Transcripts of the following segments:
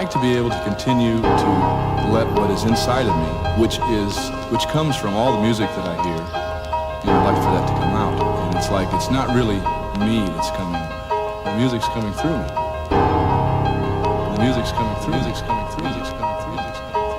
like to be able to continue to let what is inside of me, which comes from all the music that I hear, I'd like for that to come out. And it's like, it's not really me that's coming. The music's coming through me. The music's coming through, music's coming through, music's coming through, music's coming through.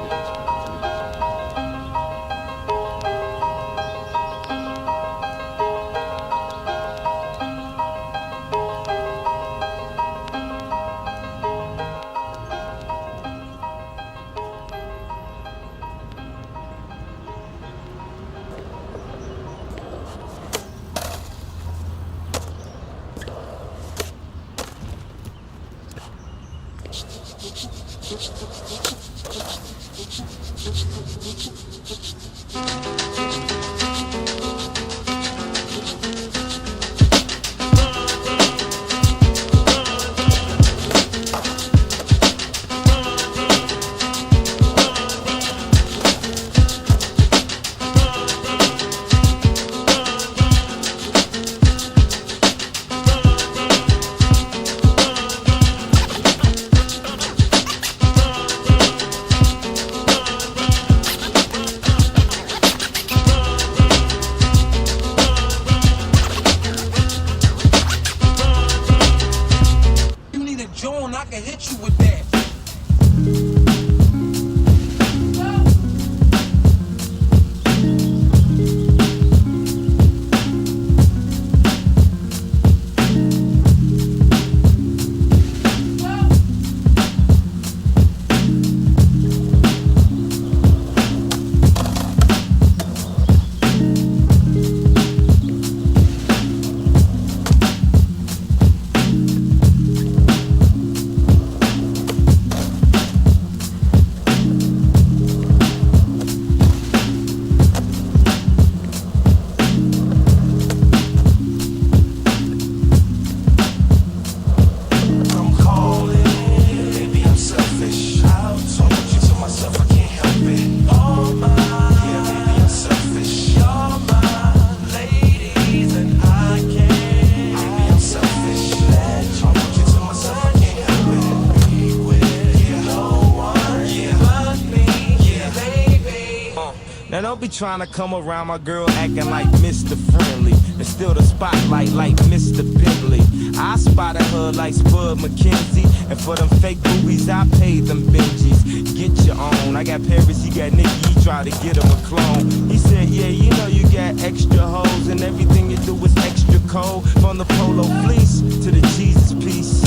Be trying to come around my girl acting like Mr. Friendly and still the spotlight like Mr. Bentley. I spotted her like Spud McKenzie, and for them fake boobies I paid them Benjis. Get your own. I got Paris, he got Nicky, he tried to get him a clone. He said, yeah, you know you got extra hoes and everything you do is extra cold. From the polo fleece to the Jesus piece.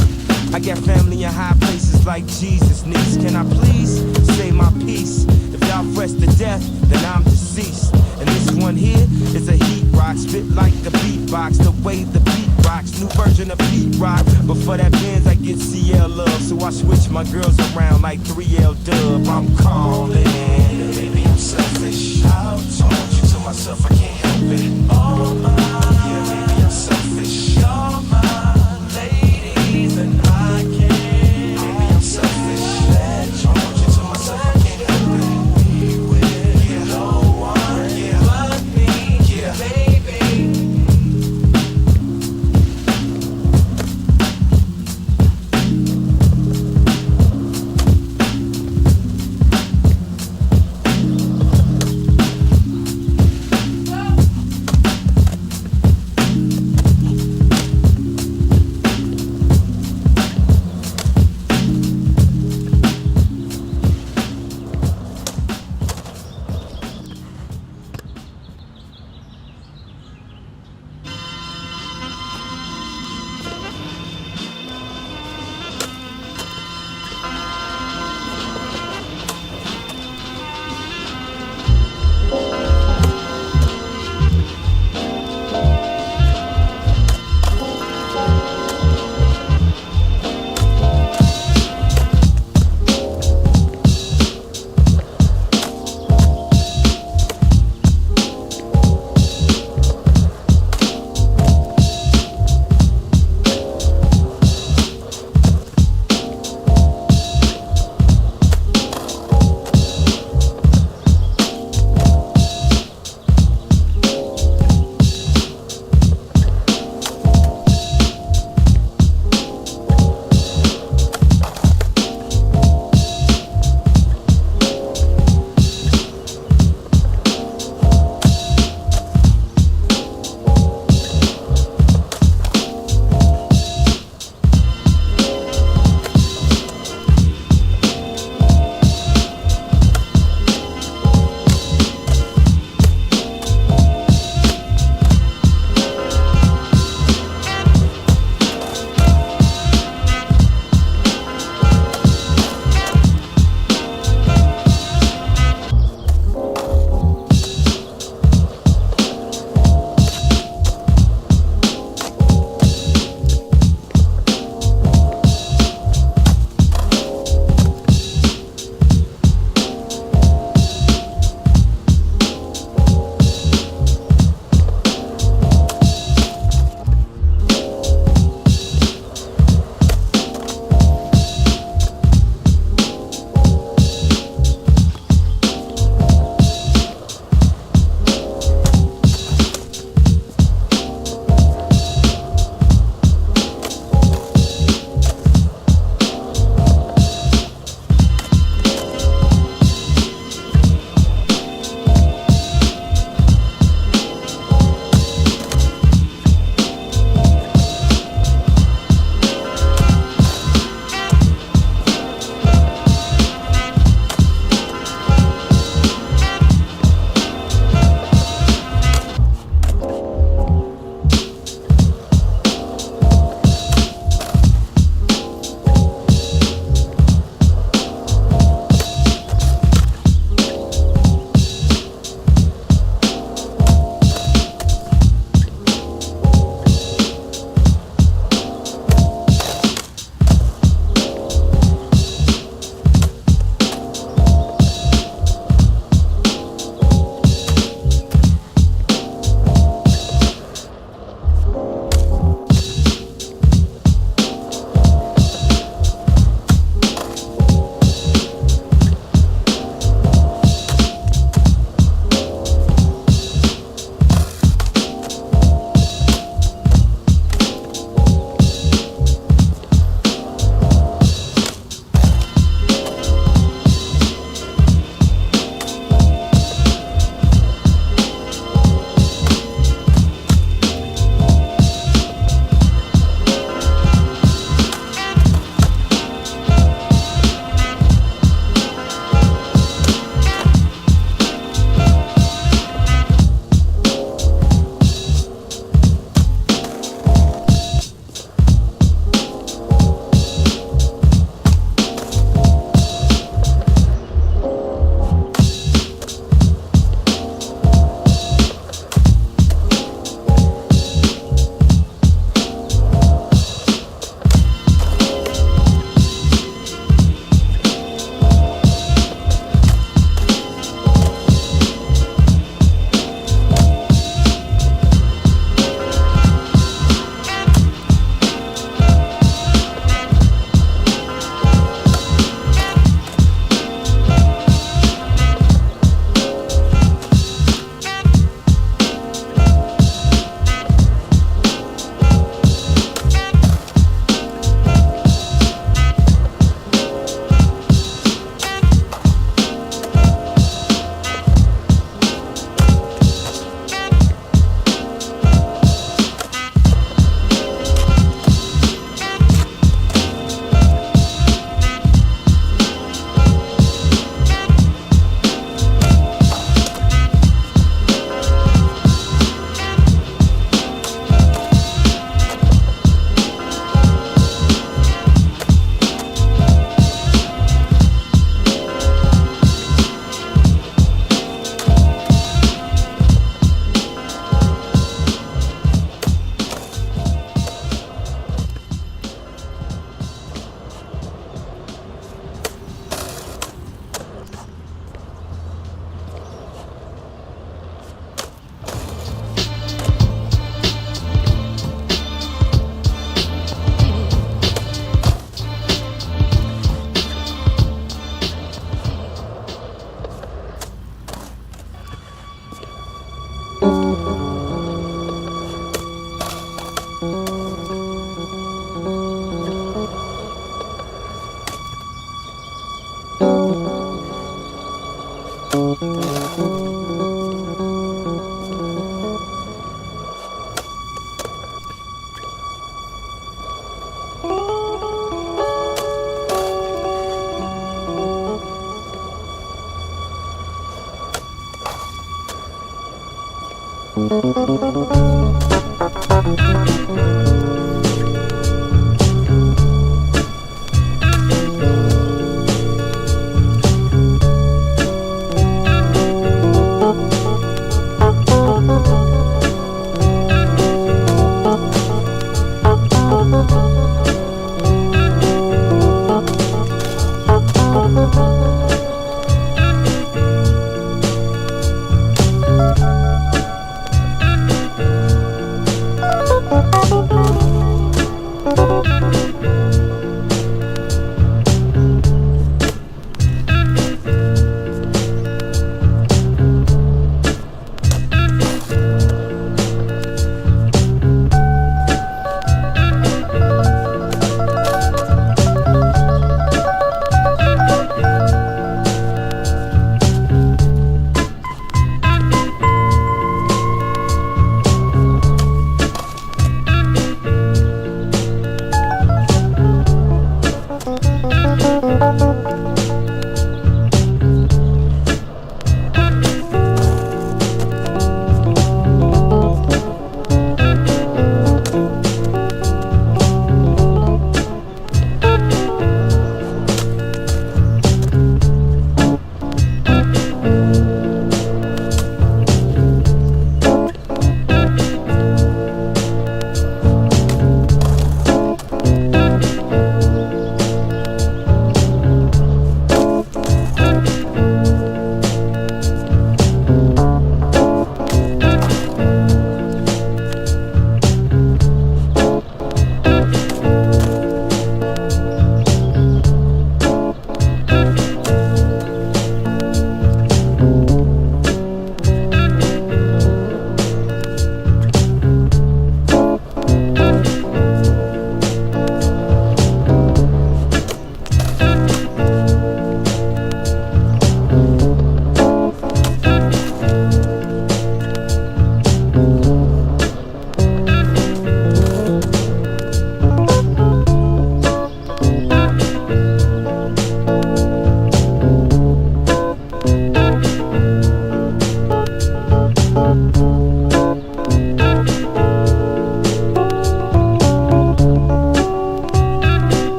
I got family in high places like Jesus niece. Can I please say my piece? If y'all fresh to death, then I'm deceased. And this one here is a heat rock, spit like a beatbox, the way the beat rocks, new version of Pete Rock. But for that Benz I get CL love, so I switch my girls around like 3L Dub. I'm calling, baby I'm selfish. I told you to myself I can't help it. Oh my, yeah, baby I'm selfish. You're my ladies and I can't. Baby I'm selfish. I told you to myself I can't help it. Be with you, no one, yeah, but me, yeah, baby.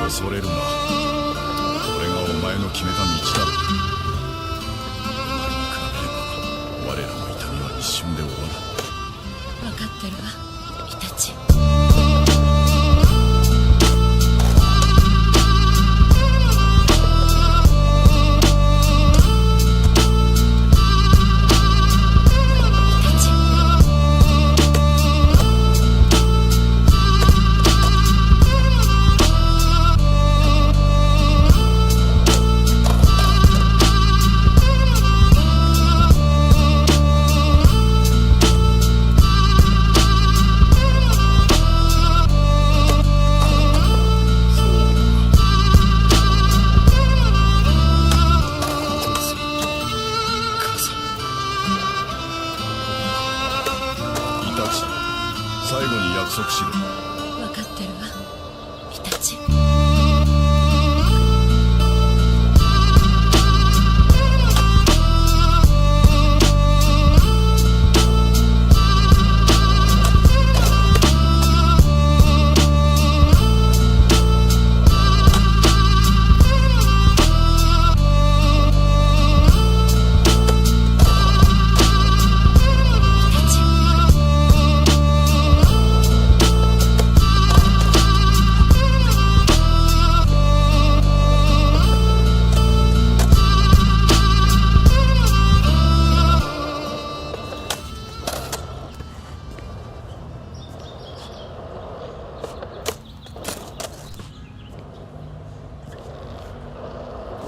恐れるな。これがお前の決めた道だ。前に比べれば我らの痛みは一瞬で終わる。分かってるわ、イタチ。最後に約束しろ。分かってるわ、イタチ。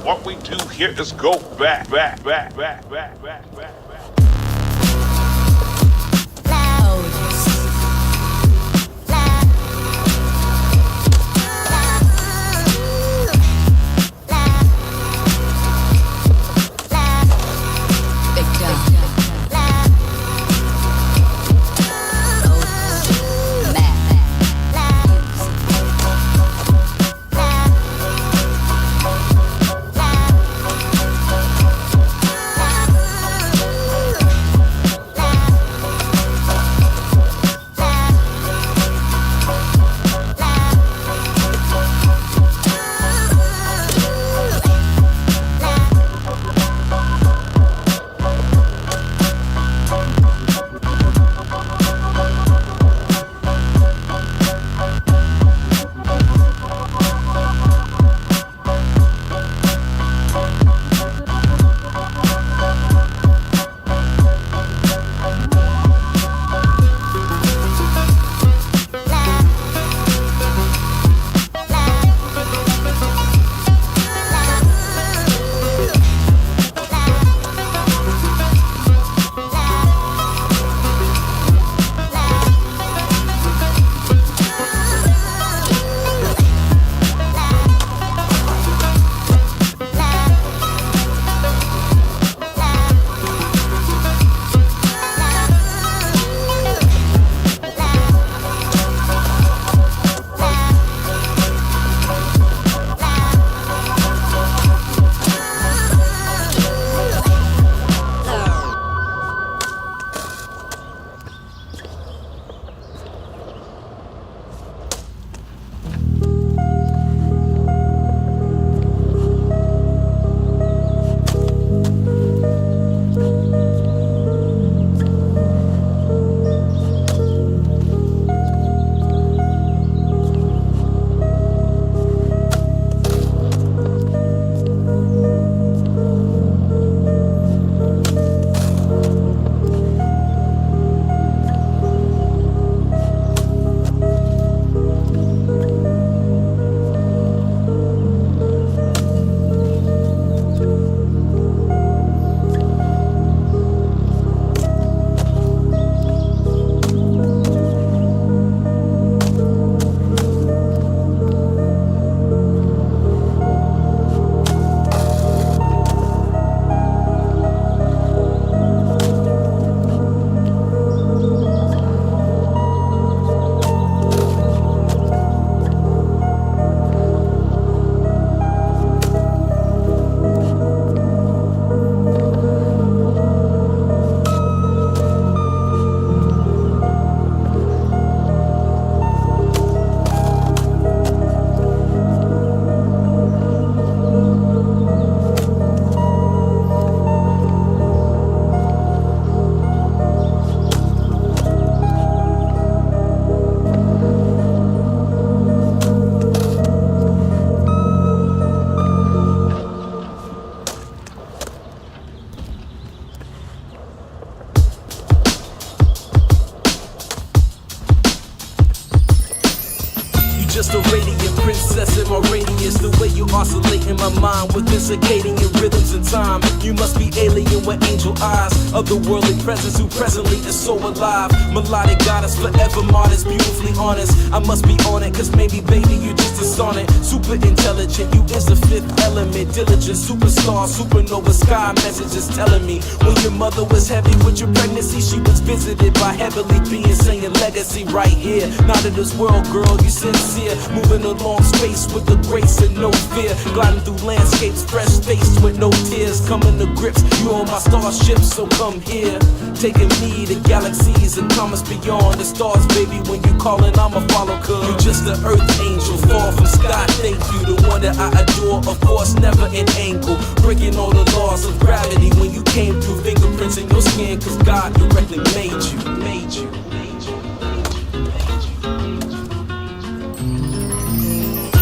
What we do here is go back. just a radiant princess in my radius. The way you oscillate in my mind within circadian rhythms and time. You must be alien with angel eyes, otherworldly presence who presently is so alive. Melodic goddess, forever modest, beautifully honest. I must be on it, cause maybe baby you just a sonnet. Super intelligent, you is the fifth element. Diligent, superstar, supernova, sky messages telling me when your mother was heavy with your pregnancy, she was visited by heavenly beings saying legacy right here. Not in this world, girl, you sincere. Moving along space with the grace and no fear. Gliding through landscapes, fresh faced with no tears. Coming to grips, you on my starship, so come here. Taking me to galaxies and comets beyond the stars, baby. When you callin', I'ma follow, cause you just an earth angel, fall from sky. Thank you, the one that I adore, of course, never an angle. Breaking all the laws of gravity when you came through, fingerprints in your skin, cause God directly made you.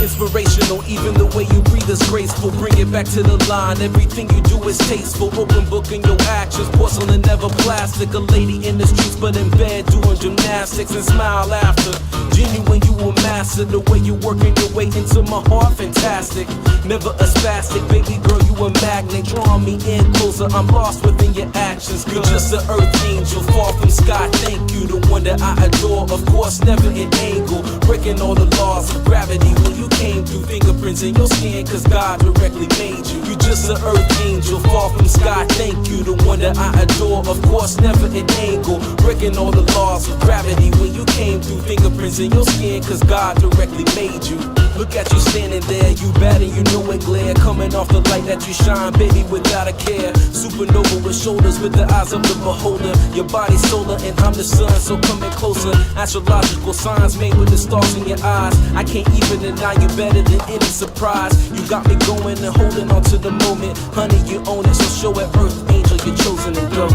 Inspirational, even the way you breathe is graceful. Bring it back to the line, everything you do is tasteful. Open book in your actions, porcelain never plastic. A lady in the streets but in bed doing gymnastics and smile after. Genuine, you a master, the way you working your way into my heart, fantastic. Never a spastic, baby girl, you a magnet. Drawing me in closer, I'm lost within your actions. You're just an earth angel, far from sky, thank you. The one that I adore, of course, never an angle. Breaking all the laws of gravity when you came through, fingerprints in your skin, cause God directly made you. You just an earth angel, far from sky, thank you. The one that I adore, of course, never an angle. Breaking all the laws of gravity when you came through, fingerprints in your skin, cause God directly made you. Look at you standing there, you bad and you know it glare. Coming off the light that you shine, baby, without a care. Supernova with shoulders, with the eyes of the beholder. Your body solar and I'm the sun, so coming closer. Astrological signs made with the stars in your eyes. I can't even deny you better than any surprise. You got me going and holding on to the moment. Honey, you own it, so show it, earth angel, you're chosen and go.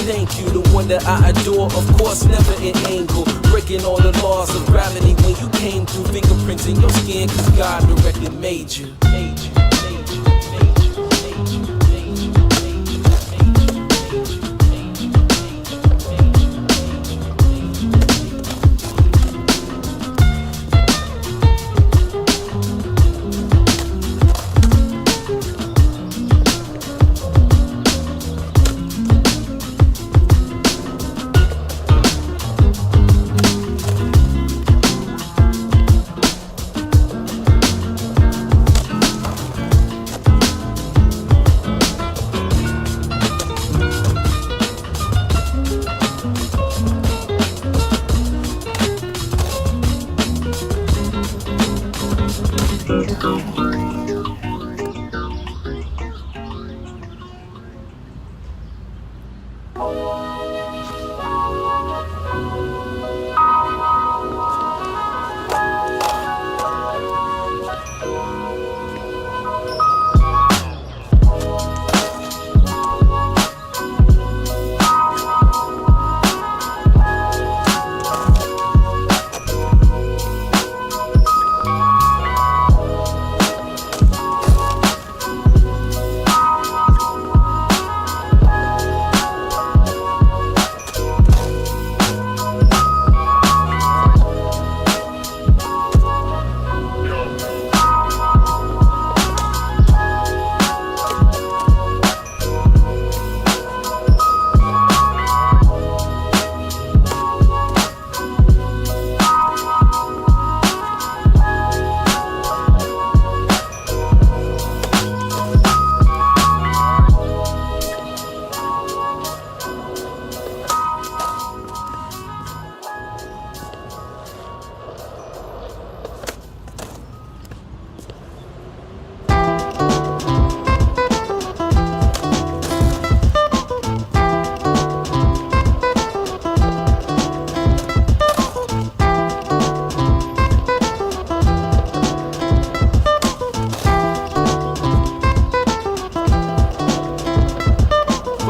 Thank you, the one that I adore, of course, never an angle. Breaking all the laws of gravity when you came through, fingerprints in your skin, cause God directly made you.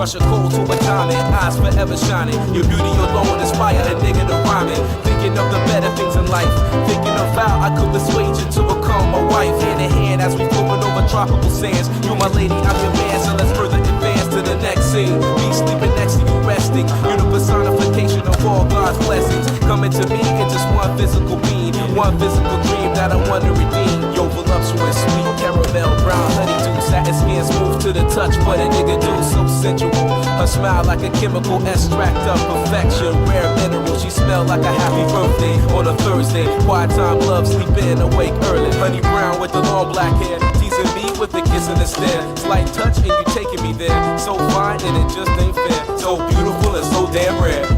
Brush a cold to a tonic, eyes forever shining. Your beauty alone inspire a nigga to rhyming. Thinking of the better things in life. Thinking of how I could persuade you to become my wife. Hand in hand as we floating over tropical sands. You're my lady, I'm your man, so let's further advance to the next scene. Me sleeping next to you resting. You're the personification of all God's blessings. Coming to me in just one physical being. One physical dream that I want to redeem. Yo, voluptuous, sweet caramel, brown honeydew. Satin skin smooth to the touch, what a nigga do, so sensual. Her smile like a chemical extract of perfection. Rare mineral, she smell like a happy birthday on a Thursday. Quiet time, love, sleep in, awake early. Honey brown with the long black hair, teasing me with the kiss and the stare. Slight touch and you taking me there. So fine and it just ain't fair. So beautiful and so damn rare.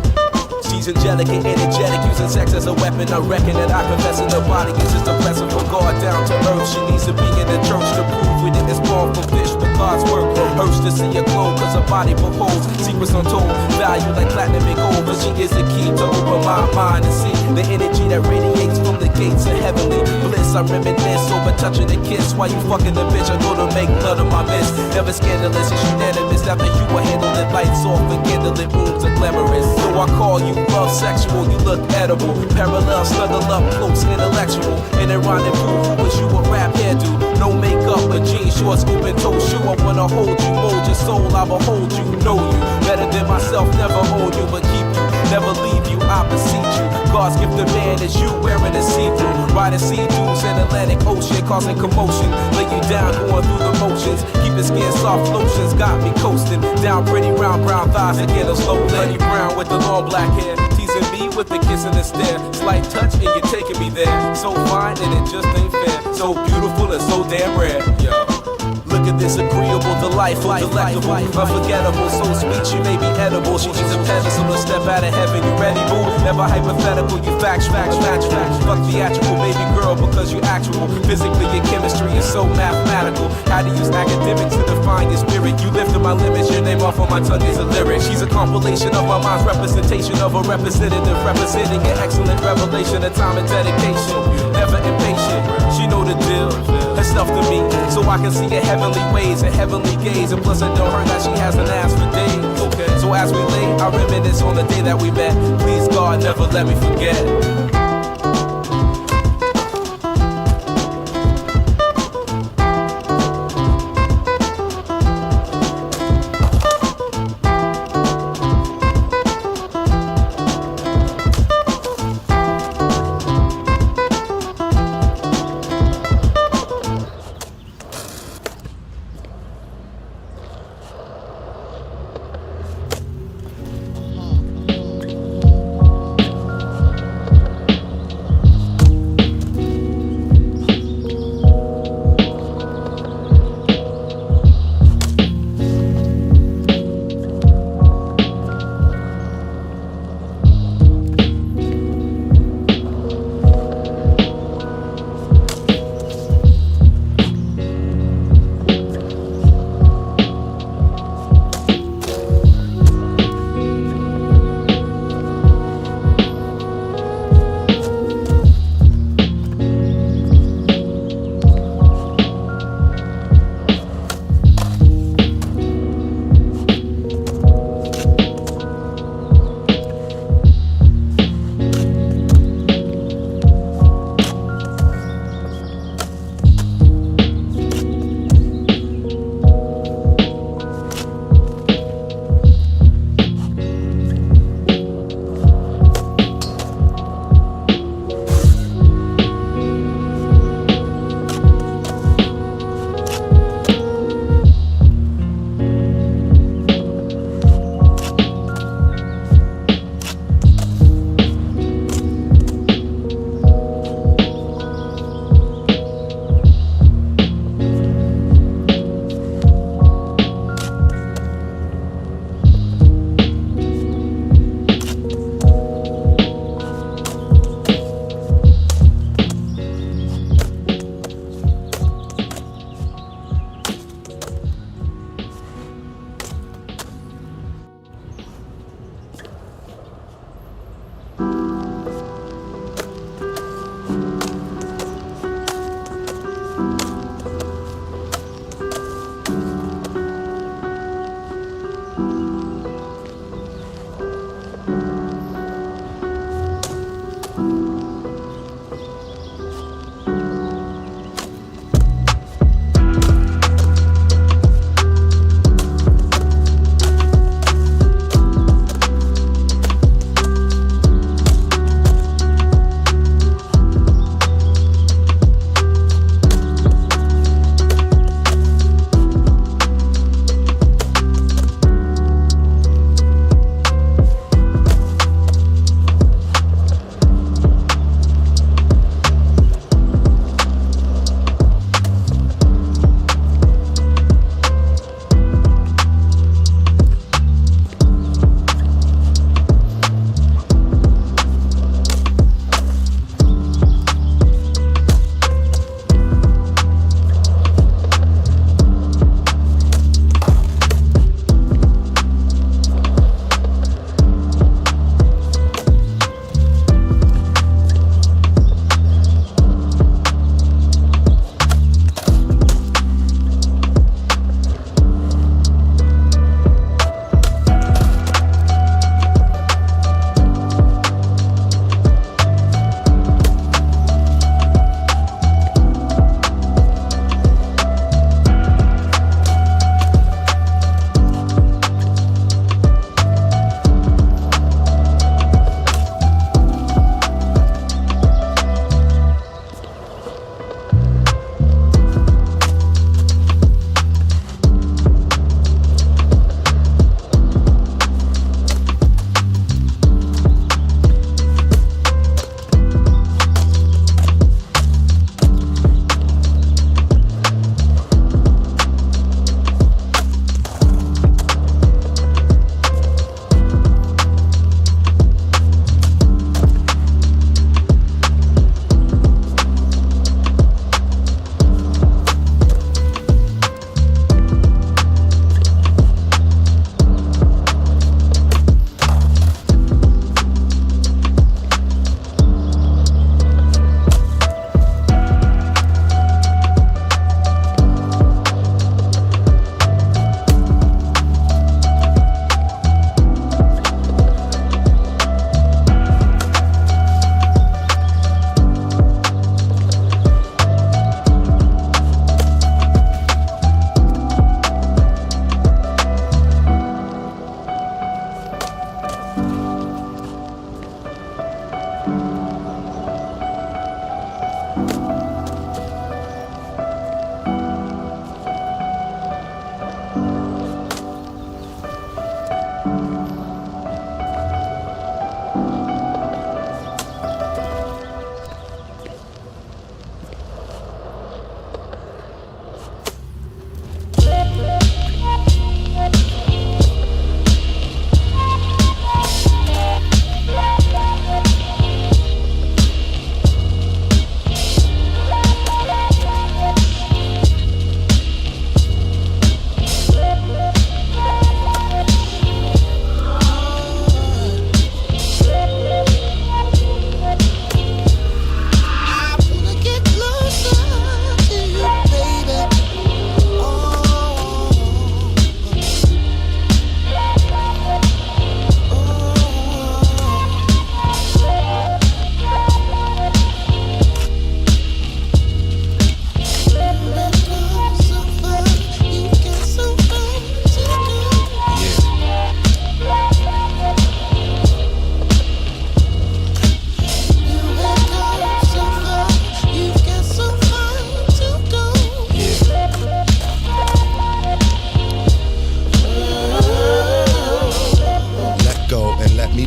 She's angelic and energetic, using sex as a weapon. I reckon that I confess in her body is just a blessing from God down to earth. She needs to be in the church to prove we didn't spawn from fish, but God's work. Hurts to see her glow, cause her body beholds secrets untold, value like platinum and gold. But she is the key to open my mind and see the energy that radiates from the gates of heavenly bliss. I reminisce over touching a kiss while you fucking the bitch. I go to make none of my miss. Never scandalous, it's unanimous. After you were handled it, lights off and candlelit rooms are glamorous. So I call you love sexual, you look edible. Parallel, snuggle up close, intellectual. In a rendezvous, who was you a rap hairdo? No makeup, but jeans, shorts, open toe shoe. I wanna hold you, mold your soul, I will hold you, know you better than myself, never own you, but keep you, never leave you, I beseech you. God's gift to man is you wearing a see-through. Riding sea-dews in Atlantic Ocean, causing commotion. Lay you down, going through the motions. Keep your skin soft, lotions got me coasting. Down pretty round brown thighs and get a slow lady brown with the long black hair. Teasing me with the kiss and the stare. Slight touch and you're taking me there. So fine and it just ain't fair. So beautiful and so damn rare. Yo. Look at this agreeable, delightful, delectable, unforgettable, so sweet she may be edible. She needs a pedestal to step out of heaven. You ready, boo? Never hypothetical, you factual, natural. Fuck theatrical, baby girl, because you actual. Physically, your chemistry is so mathematical. How to use academics to define your spirit. You lifted my limits, your name off on my tongue is a lyric. She's a compilation of my mind's representation of a representative, representing an excellent revelation of time and dedication. Never impatient, she know the deal. Herself to me, so I can see her heavenly ways and heavenly gaze. And plus I know her that she has an ass for days. Okay, so as we lay, I reminisce on the day that we met. Please God, never let me forget.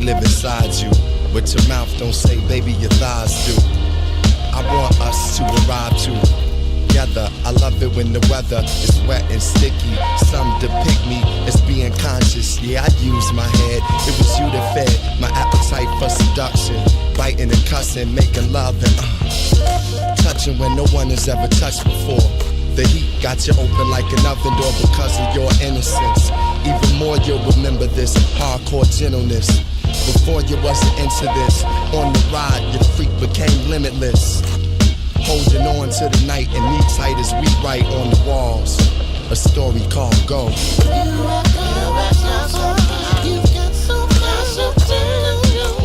live inside you. What your mouth don't say, baby, your thighs do. I want us to arrive together. I love it when the weather is wet and sticky. Some depict me as being conscious. Yeah, I use my head. It was you that fed my appetite for seduction. Biting and cussing, making love and touching when no one has ever touched before. The heat got you open like an oven door because of your innocence. Even more you'll remember this hardcore gentleness. Before you wasn't into this, on the ride your freak became limitless. Holding on to the night and knee tight as we write on the walls. A story called Go. You've got so special to you.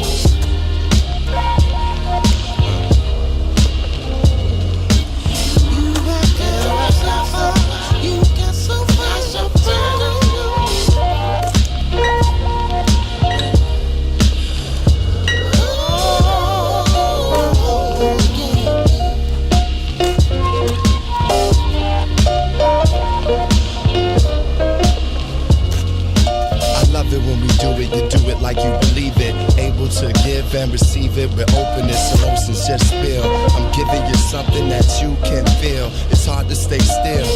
You do it like you believe it, able to give and receive it with openness. Emotions just spill. I'm giving you something that you can feel. It's hard to stay still,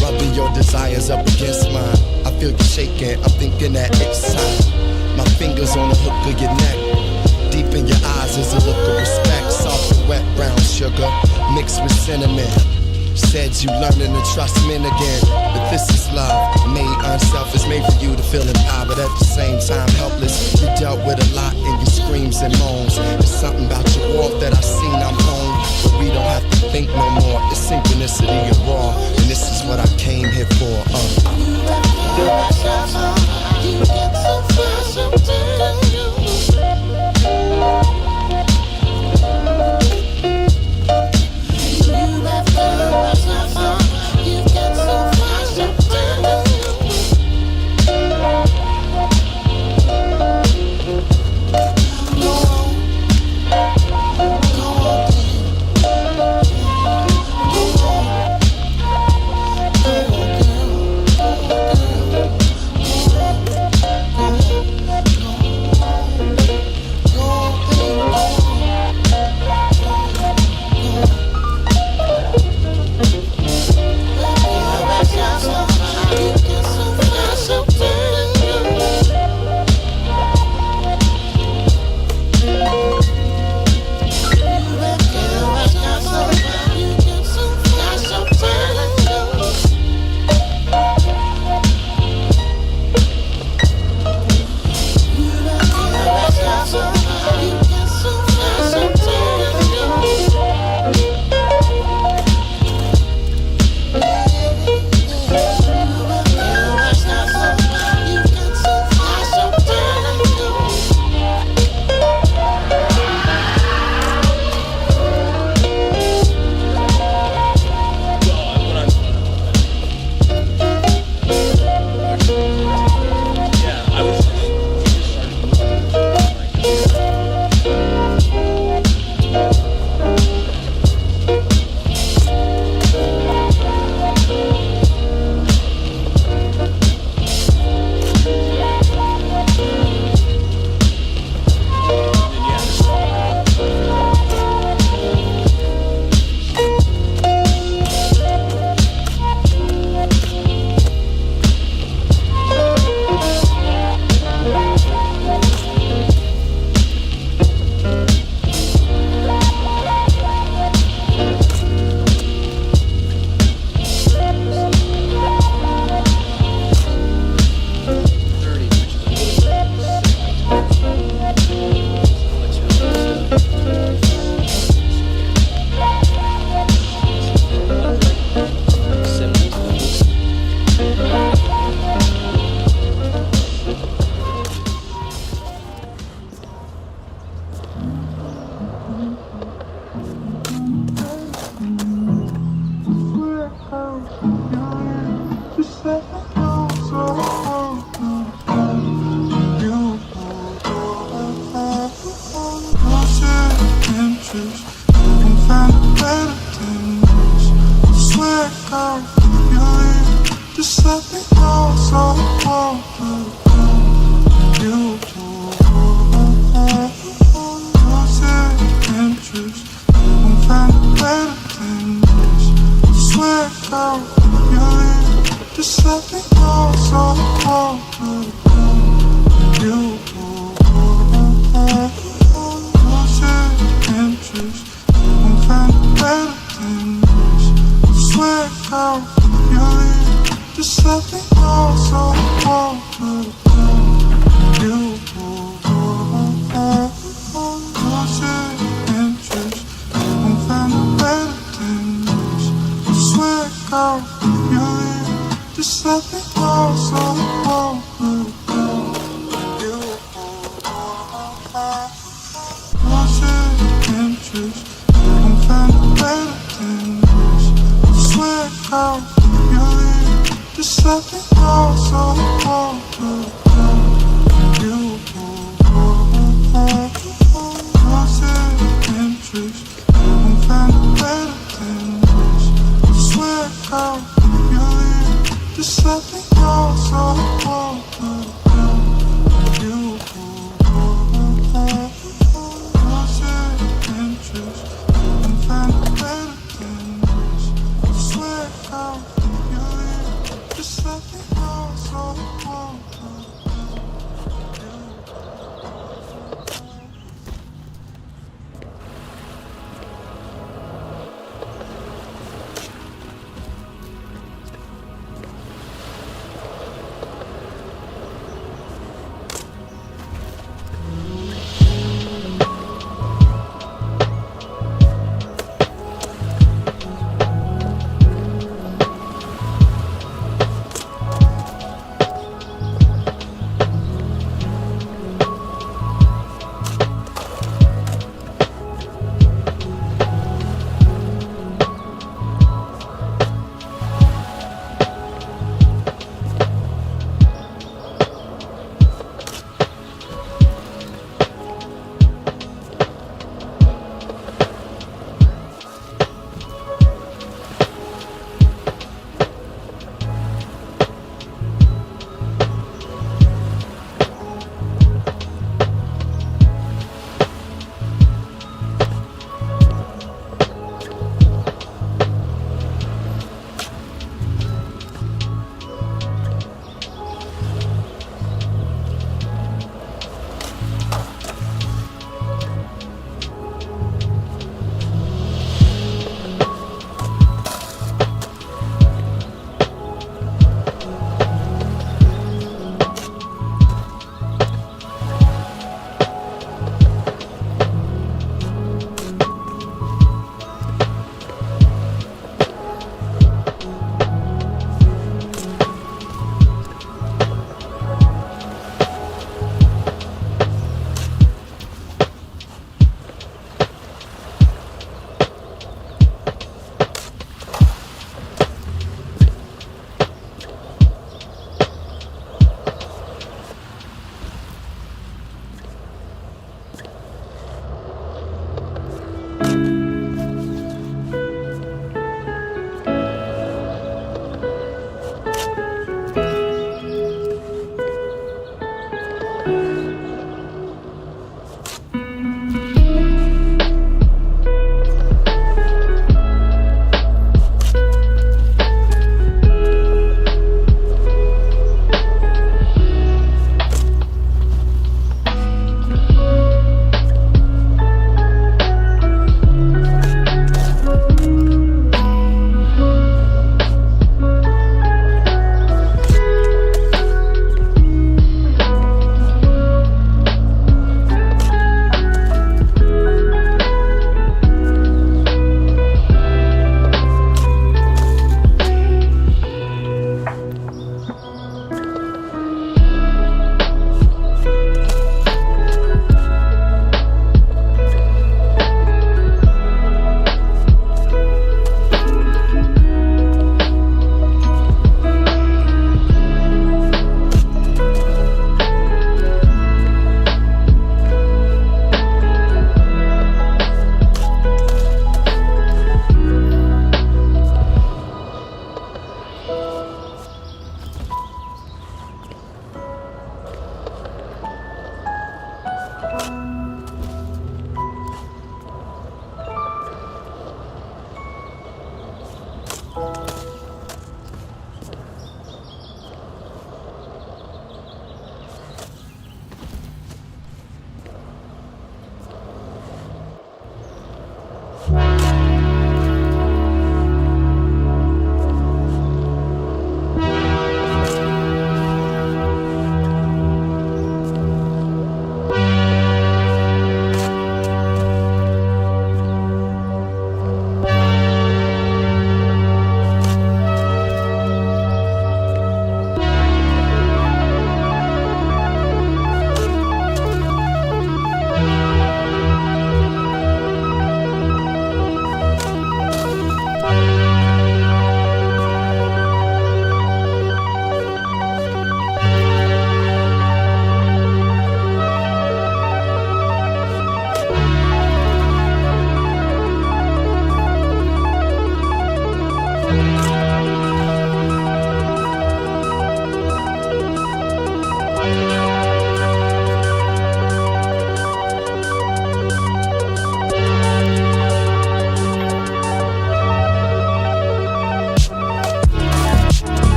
rubbing your desires up against mine. I feel you shaking, I'm thinking that it's time. My fingers on the hook of your neck. Deep in your eyes is a look of respect. Soft and wet brown sugar mixed with cinnamon. Said you learning to trust men again, but this is love, made unselfish, made for you to feel empowered, but at the same time helpless. You dealt with a lot in your screams and moans. There's something about your walk that I seen, I'm home, but we don't have to think no more. It's synchronicity and raw, and this is what I came here for. You get so special to you.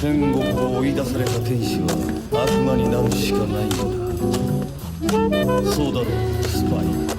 天国を追い出された天使は悪魔になるしかないんだ。そうだろう、スパイ。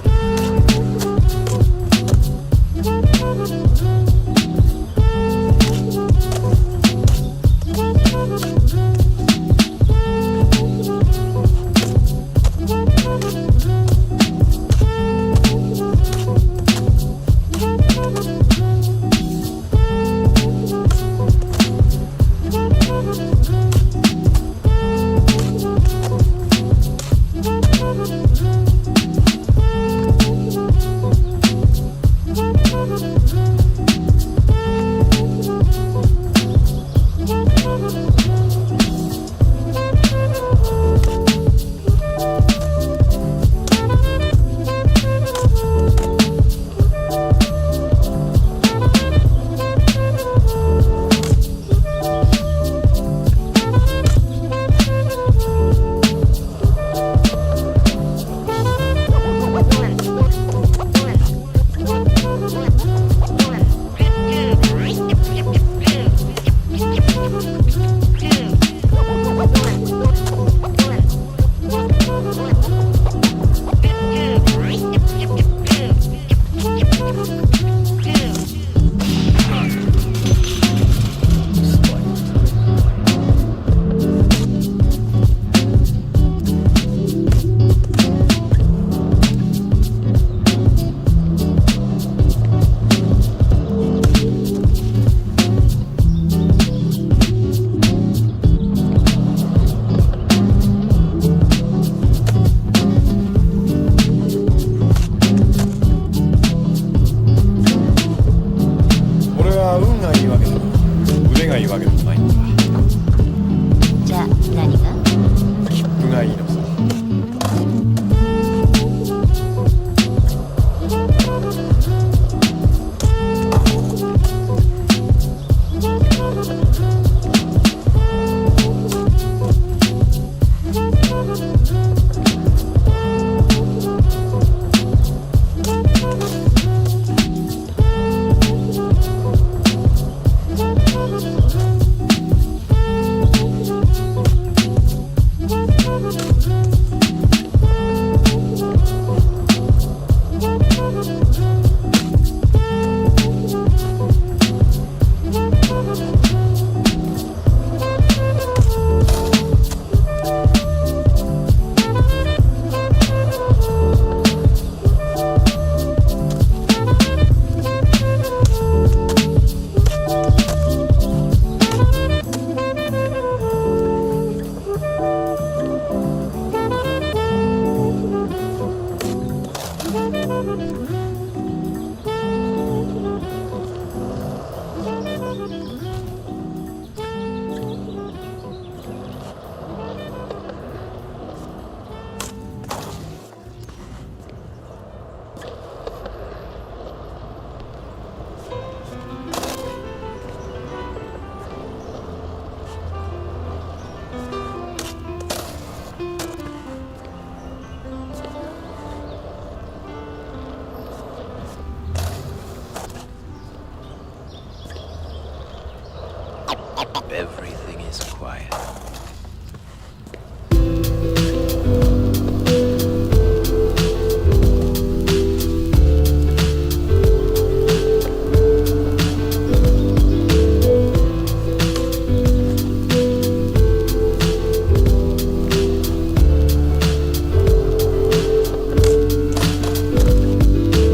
Everything is quiet.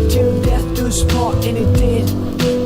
Till death do us part, and it did.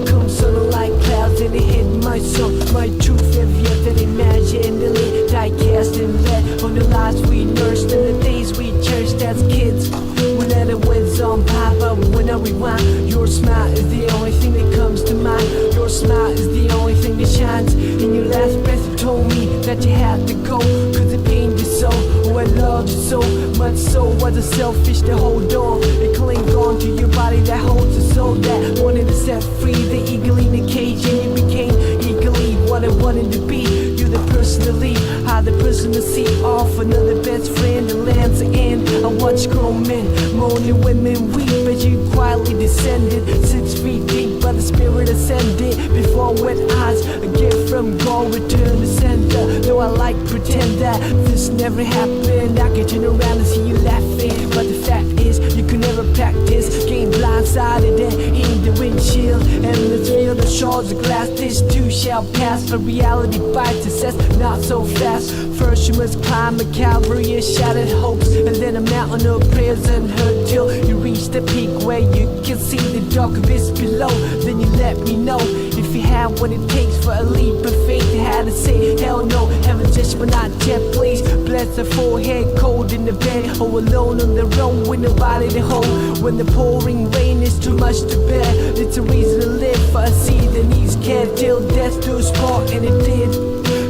Come sudden like clouds, and it hit my soul. My truth have yet that imaginally die-cast and led on the lives we nursed and the days we cherished as kids. When the winds on pop up, when I rewind, your smile is the only thing that comes to mind. Your smile is the only thing that shines. In your last breath you told me that you had to go, cause it pained you so. Oh, I loved you so much, so was it selfish to hold on and cling on to your body that holds a soul that wanted to set free the eagle in the cage, and you became eagerly what I wanted to be. You're the person to leave, I'm the person to see off another best friend. The land's end, I watch grown men moan and women weep as you quietly descended 6 feet deep. but the spirit ascended before wet eyes. A gift from God, return to sender. Though I like pretend that this never happened, I can turn around and see you laughing. But the fact is, you can never practice. Getting blindsided and in the windshield. And let's feel the shards of glass. This too shall pass. But reality bites and says not so fast. First you must climb a Calvary of shattered hopes, and then a mountain of prayers unheard, till you reach the peak where you can see the dark abyss below. Then you let me know if you have what it takes for a leap of faith. You had to say hell no, heaven just but not yet, please. Bless the forehead, cold in the bed, or alone on the road with nobody to hold. When the pouring rain is too much to bear, it's a reason to live for a seed that needs care, till death do us part, and it did.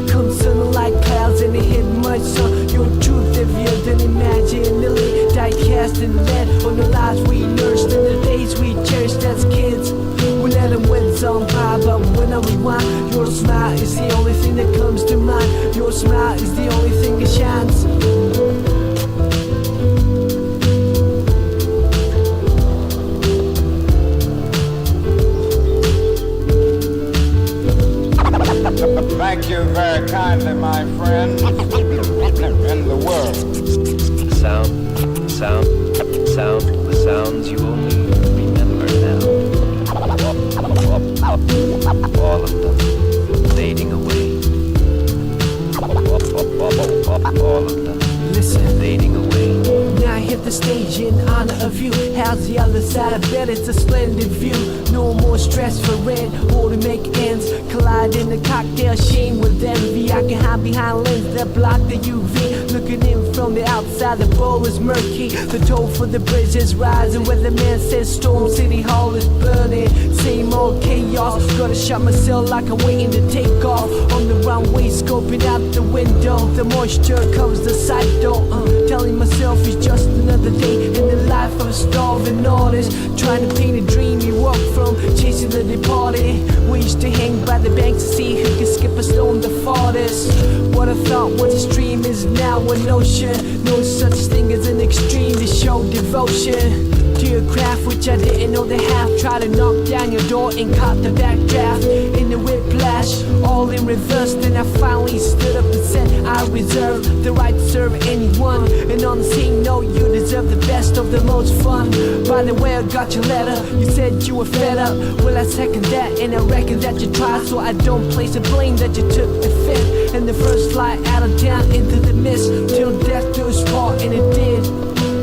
Come sun like clouds and it hit my son. Your truth heavier than imagine. Nearly die cast and lead on the lives we nursed and the days we cherished as kids. We let them win some by, but when I rewind, your smile is the only thing that comes to mind. Your smile is the only thing that shines. Thank you very kindly, my friend. In the world. The sounds you only remember now. All of them fading away. All of them fading away. Now I hit the stage in honor of you. How's the other side? I bet it's a splendid view. No more stress for rent or to make ends. Collide in the cocktail shame with envy. I can hide behind lenses that block the UV. Looking in from the outside, the bowl is murky. The toll for the bridge is rising. Where the man says Storm City Hall is burning. Same old chaos. Gotta shut myself like I'm waiting to take off. On the runway, scoping out the window. The moisture covers the sight door. Telling myself it's just another day in the life of a starving artist. Trying to paint a dream you walk from, chasing the departed. We used to hang by the bank to see who could skip a stone the farthest. What I thought was a stream is now an ocean. No such thing as an extreme to show devotion to your craft, which I didn't know they have. Try to knock down your door and caught the backdraft in the whiplash, all in reverse. Then I finally stood up and said I reserve the right to serve anyone. And on the same note, you deserve the best of the most fun. By the way, I got your letter. You said you were fed up. Well, I second that, and I reckon that you tried, so I don't place the blame that you took the fifth and the first flight out of town into the mist, till death do us part, and it did.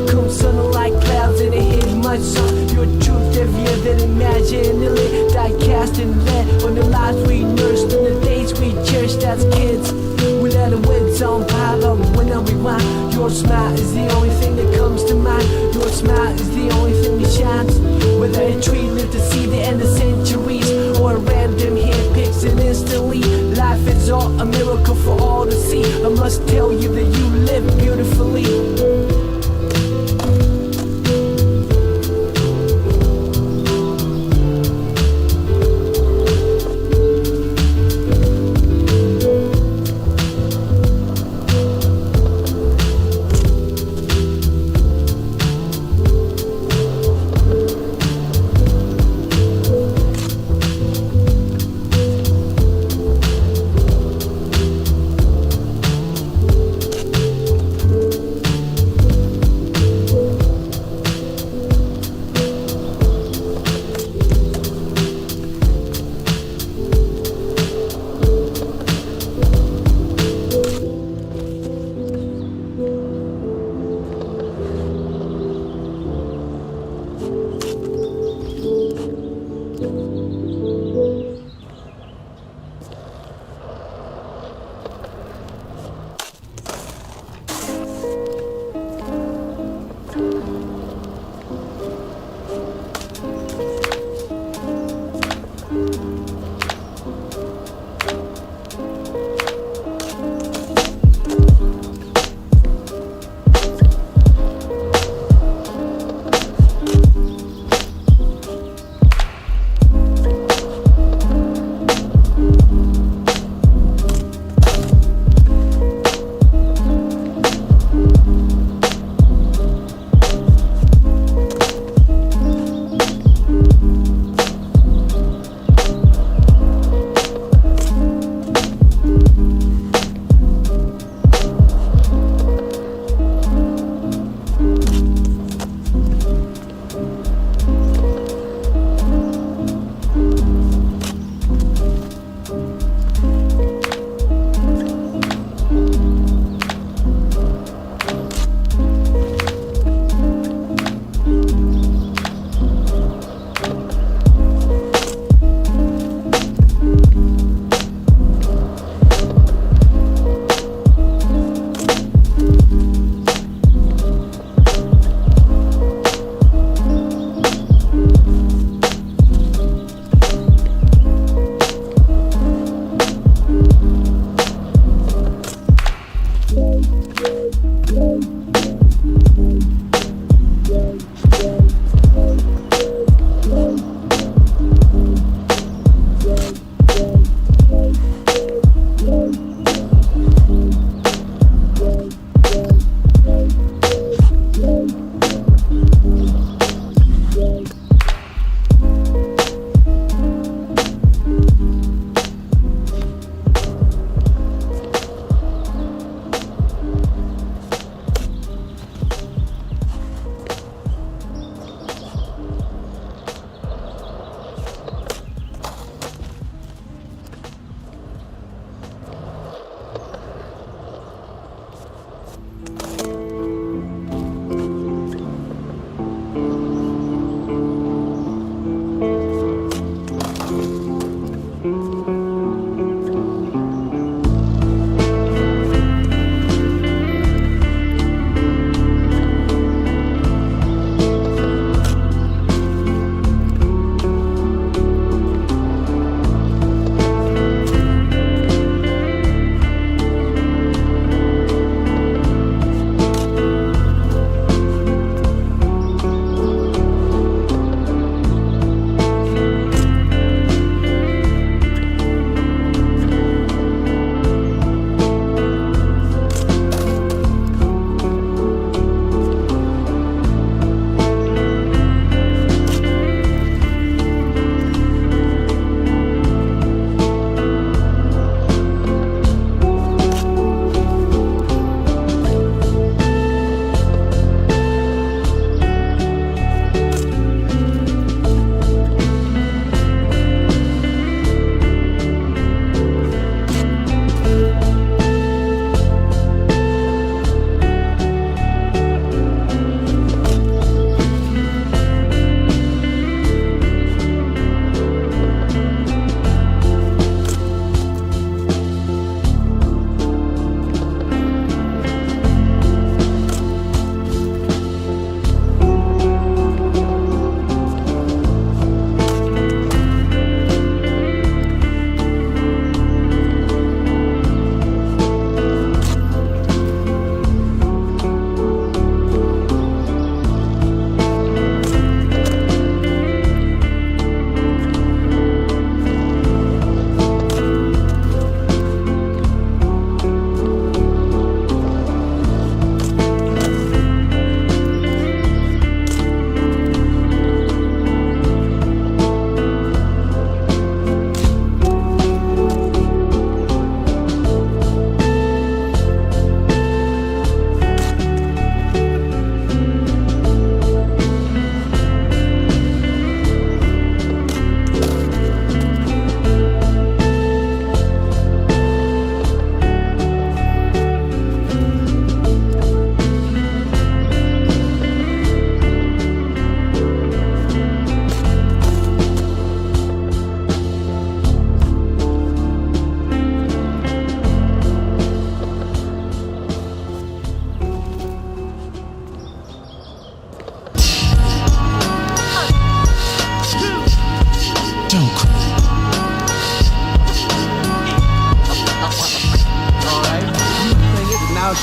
Come sun like clouds and it hit my son. Your truth heavier than imagine. Nearly die cast and lead on the lives we nursed and the days we cherished as kids. We let the winds on pile up when I rewind. Your smile is the only thing that comes to mind. Your smile is the only thing that shines. Whether a tree lived to see the end of centuries, or a random hand picks it instantly. Life is all a miracle for all to see. I must tell you that you live beautifully.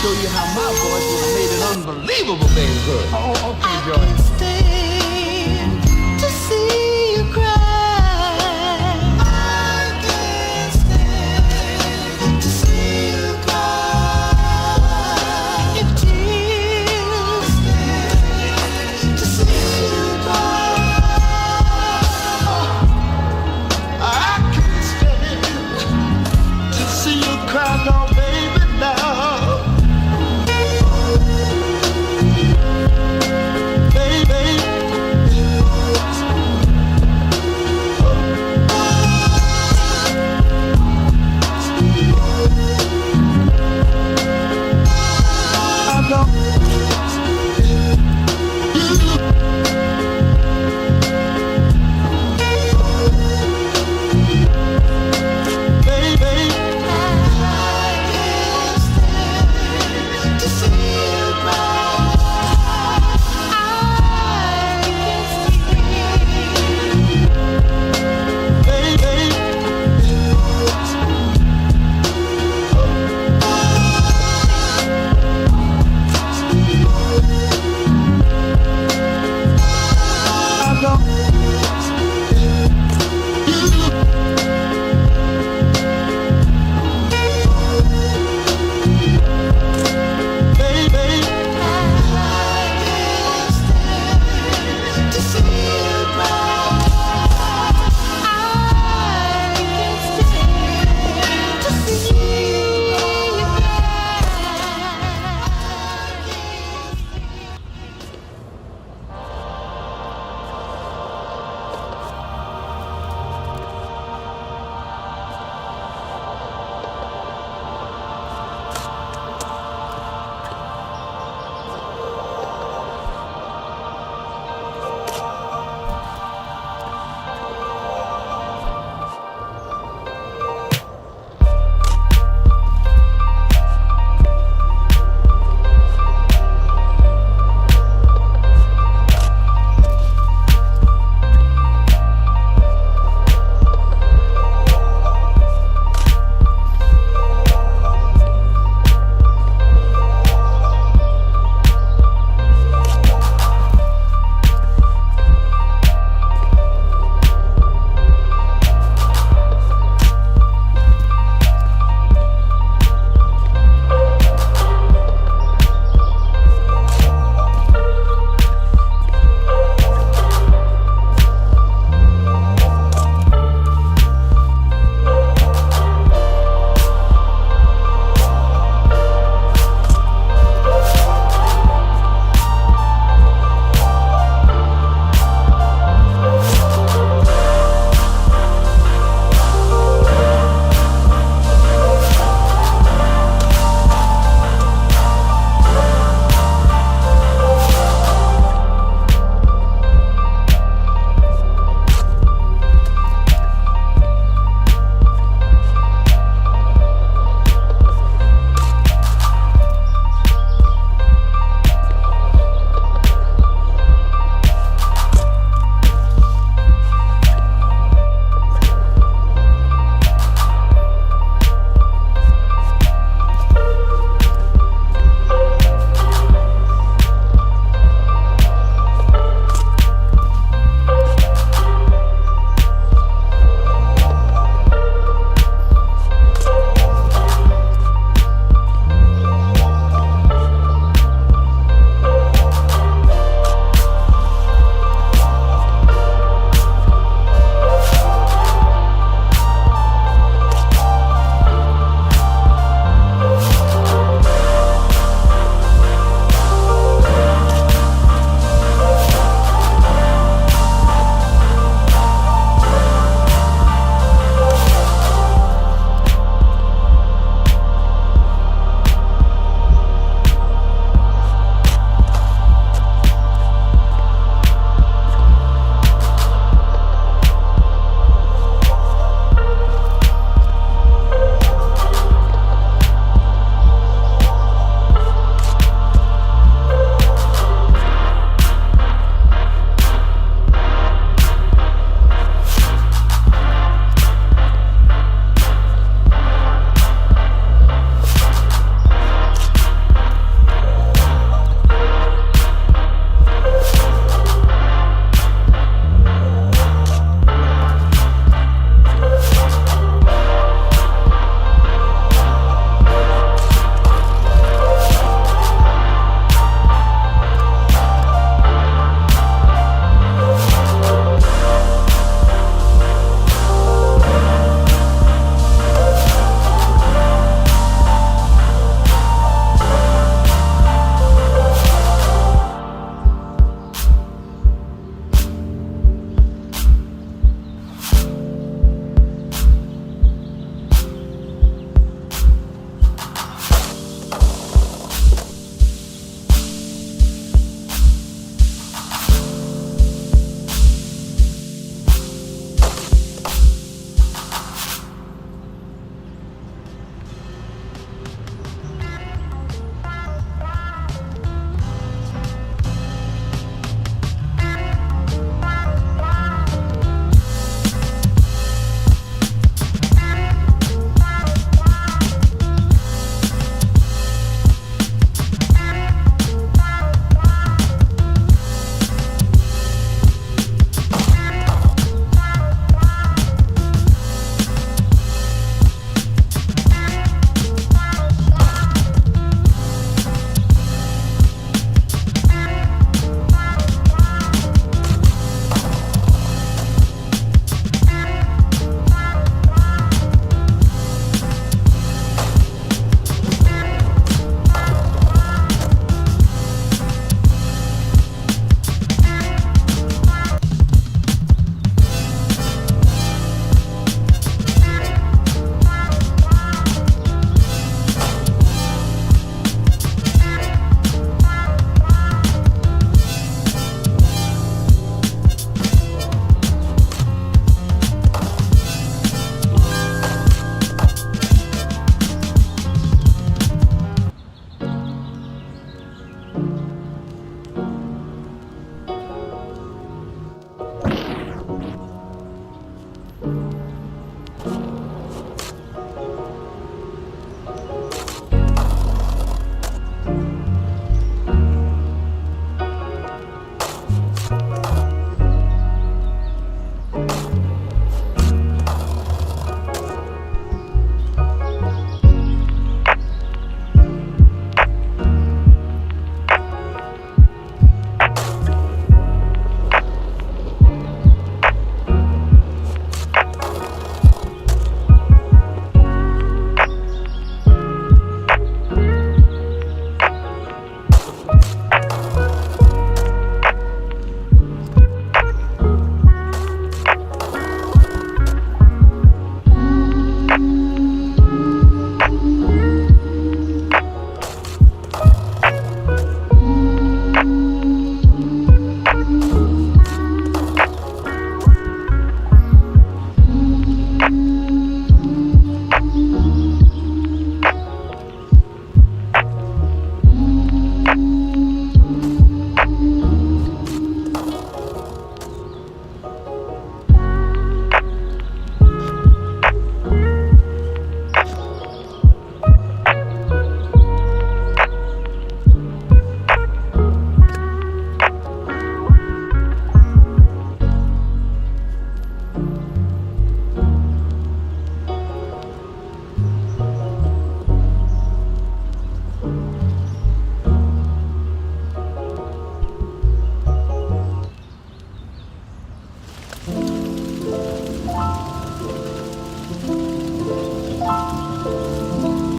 show you how my voice would have made an unbelievable baby girl. Oh, okay, George.